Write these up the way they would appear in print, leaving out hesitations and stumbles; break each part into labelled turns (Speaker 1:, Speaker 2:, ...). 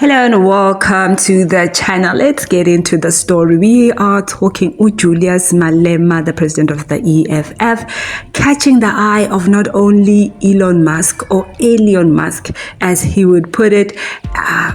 Speaker 1: Hello and welcome to the channel. Let's get into the story. We are talking with Julius Malema, the president of the EFF, catching the eye of not only Elon Musk or Elon Musk, as he would put it,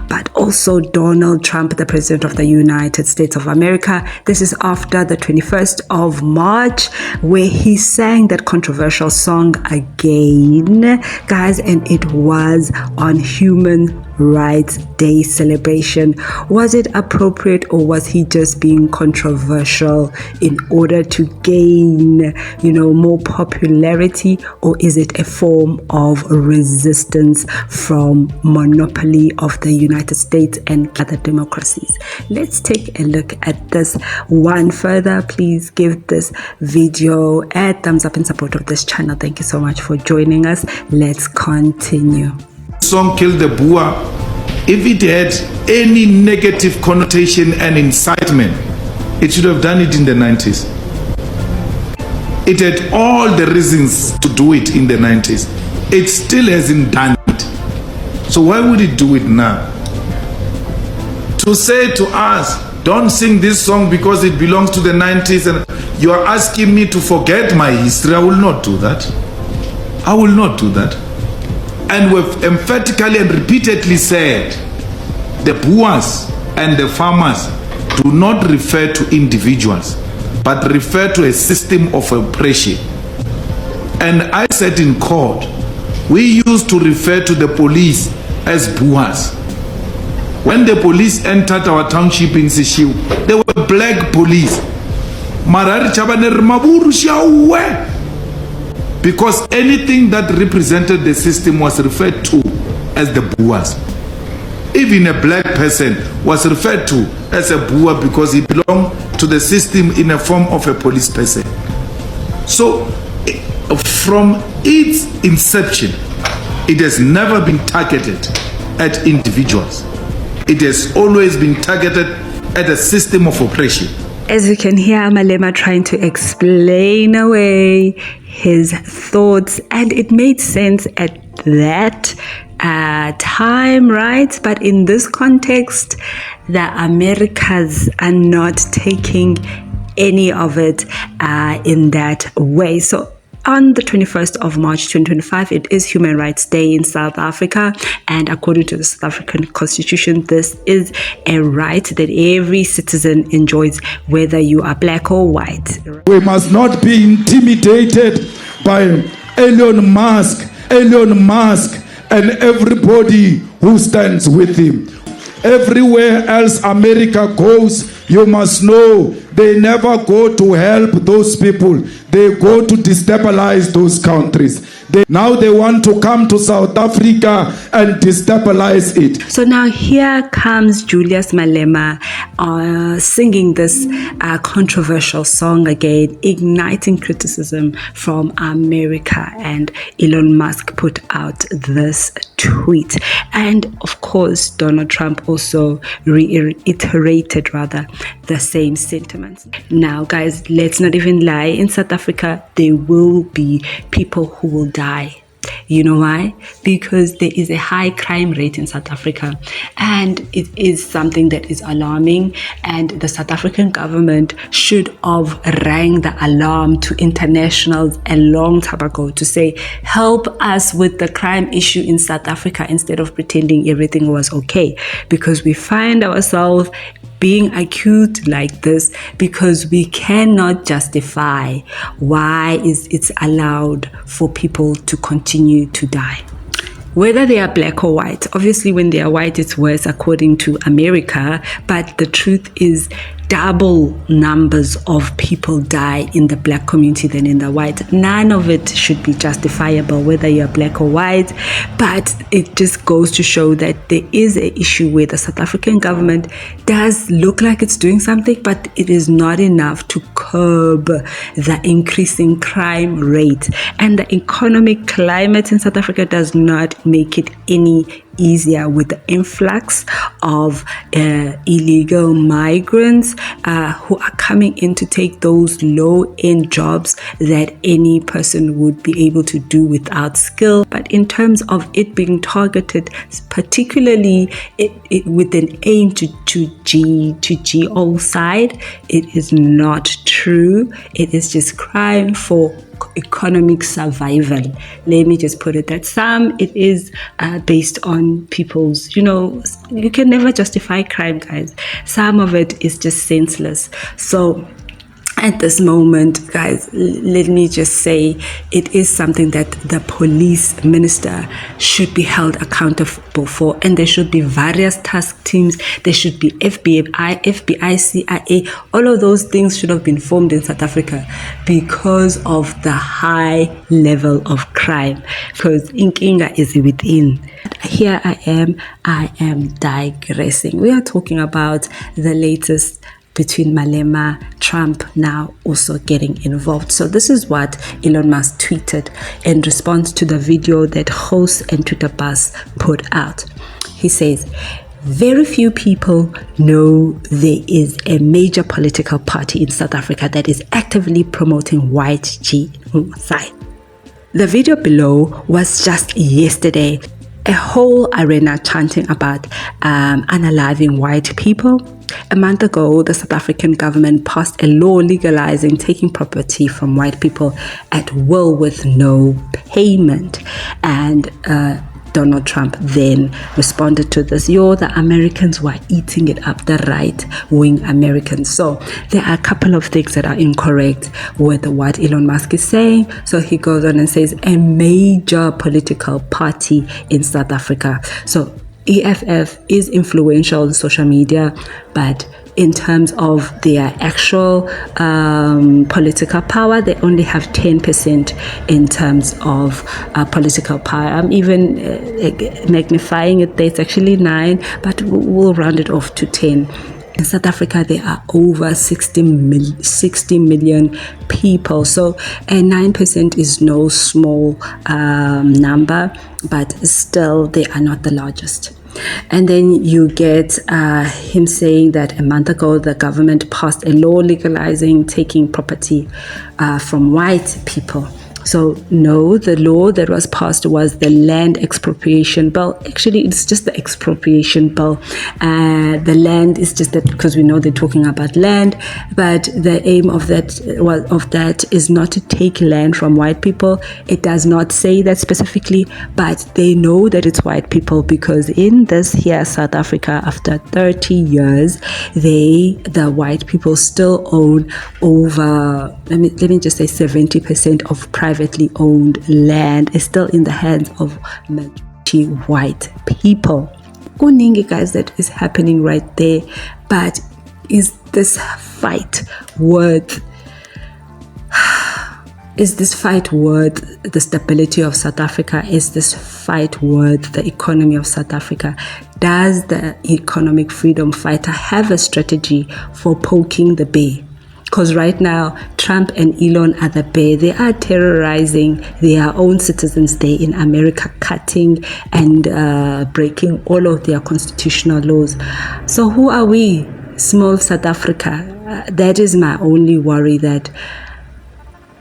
Speaker 1: but also Donald Trump, the president of the United States of America. This is after the 21st of March, where he sang that controversial song again, guys, and it was on Human Rights Day celebration. Was it appropriate, or was he just being controversial in order to gain, more popularity, or is it a form of resistance from monopoly of the United States and other democracies? Let's take a look at this one further. Please give this video a thumbs up in support of this channel. Thank you so much for joining us. Let's continue.
Speaker 2: Song Kill the Boer, if it had any negative connotation and incitement, it should have done it in the 90s. It had all the reasons to do it in the 90s. It still hasn't done it. So why would it do it now? To say to us, don't sing this song because it belongs to the 90s, and you are asking me to forget my history, I will not do that. I will not do that. And we've emphatically and repeatedly said the Boers and the farmers do not refer to individuals, but refer to a system of oppression. And I said in court, we used to refer to the police as Boers. When the police entered our township in Sishiu, they were black police. Because anything that represented the system was referred to as the Boers. Even a black person was referred to as a Boer because he belonged to the system in a form of a police person. So from its inception, it has never been targeted at individuals. It has always been targeted at a system of oppression.
Speaker 1: As you can hear, Malema trying to explain away his thoughts, and it made sense at that time, right? But in this context, the Americas are not taking any of it in that way. So on the 21st of March 2025, it is Human Rights Day in South Africa, and according to the South African Constitution, this is a right that every citizen enjoys, whether you are black or white.
Speaker 3: We must not be intimidated by Elon Musk, and everybody who stands with him. Everywhere else America goes, you must know they never go to help those people. They go to destabilize those countries. Now they want to come to South Africa and destabilize it.
Speaker 1: So now here comes Julius Malema singing this controversial song again, igniting criticism from America, and Elon Musk put out this tweet. And of course, Donald Trump also reiterated the same sentiments. Now guys, let's not even lie, in South Africa there will be people who will die. You know why? Because there is a high crime rate in South Africa, and it is something that is alarming, and the South African government should have rang the alarm to internationals a long time ago to say, help us with the crime issue in South Africa, instead of pretending everything was okay, because we find ourselves being accused like this because we cannot justify why it's allowed for people to continue to die. Whether they are black or white, obviously when they are white it's worse according to America, but the truth is double numbers of people die in the black community than in the white. None of it should be justifiable, whether you're black or white, but it just goes to show that there is an issue where the South African government does look like it's doing something, but it is not enough to curb the increasing crime rate, and the economic climate in South Africa does not make it any easier with the influx of illegal migrants who are coming in to take those low-end jobs that any person would be able to do without skill. But in terms of it being targeted, particularly with an aim to GO side, it is not true. It is just crime for economic survival. Let me just put it that some it is based on people's, you can never justify crime, guys. Some of it is just senseless. So at this moment, guys, let me just say it is something that the police minister should be held accountable for, and there should be various task teams. There should be FBI, CIA. All of those things should have been formed in South Africa because of the high level of crime, because inkinga is within. Here I am digressing. We are talking about the latest between Malema, Trump now also getting involved. So this is what Elon Musk tweeted in response to the video that hosts and Twitter bus put out. He says, very few people know there is a major political party in South Africa that is actively promoting white genocide. The video below was just yesterday. A whole arena chanting about unaliving white people. A month ago, the South African government passed a law legalizing taking property from white people at will with no payment. And Donald Trump then responded to this. The Americans were eating it up, the right-wing Americans. So there are a couple of things that are incorrect with what Elon Musk is saying. So he goes on and says a major political party in South Africa. So EFF is influential on social media, but in terms of their actual political power, they only have 10% in terms of political power. I'm even magnifying it there. It's actually 9, but we'll round it off to 10. In South Africa, there are over 60 million people. So 9% is no small number, but still they are not the largest. And then you get him saying that a month ago, the government passed a law legalizing taking property from white people. So no, the law that was passed was the land expropriation bill. Actually, it's just the expropriation bill. The land is just that, because we know they're talking about land, but the aim of that is not to take land from white people. It does not say that specifically, but they know that it's white people, because in this here South Africa, after 30 years, the white people still own over, let me just say 70% of privately owned land is still in the hands of majority white people. Kuningi, guys, that is happening right there. But is this fight worth the stability of South Africa? Is this fight worth the economy of South Africa? Does the economic freedom fighter have a strategy for poking the bear? Because right now, Trump and Elon are the bear. They are terrorizing their own citizens there in America, cutting and breaking all of their constitutional laws. So who are we, small South Africa? That is my only worry, that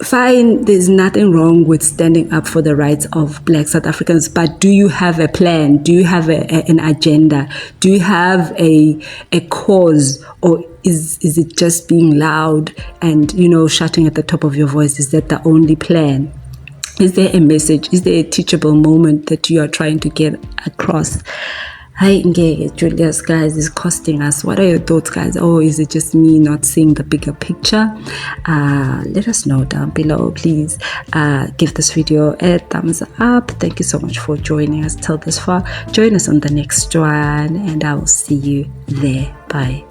Speaker 1: fine, there's nothing wrong with standing up for the rights of Black South Africans, but do you have a plan? Do you have an agenda? Do you have a cause? Or is it just being loud and, shouting at the top of your voice? Is that the only plan? Is there a message? Is there a teachable moment that you are trying to get across? Hi, Julius, guys, is costing us. What are your thoughts, guys? Or is it just me not seeing the bigger picture? Let us know down below. Please give this video a thumbs up. Thank you so much for joining us till this far. Join us on the next one, and I will see you there. Bye.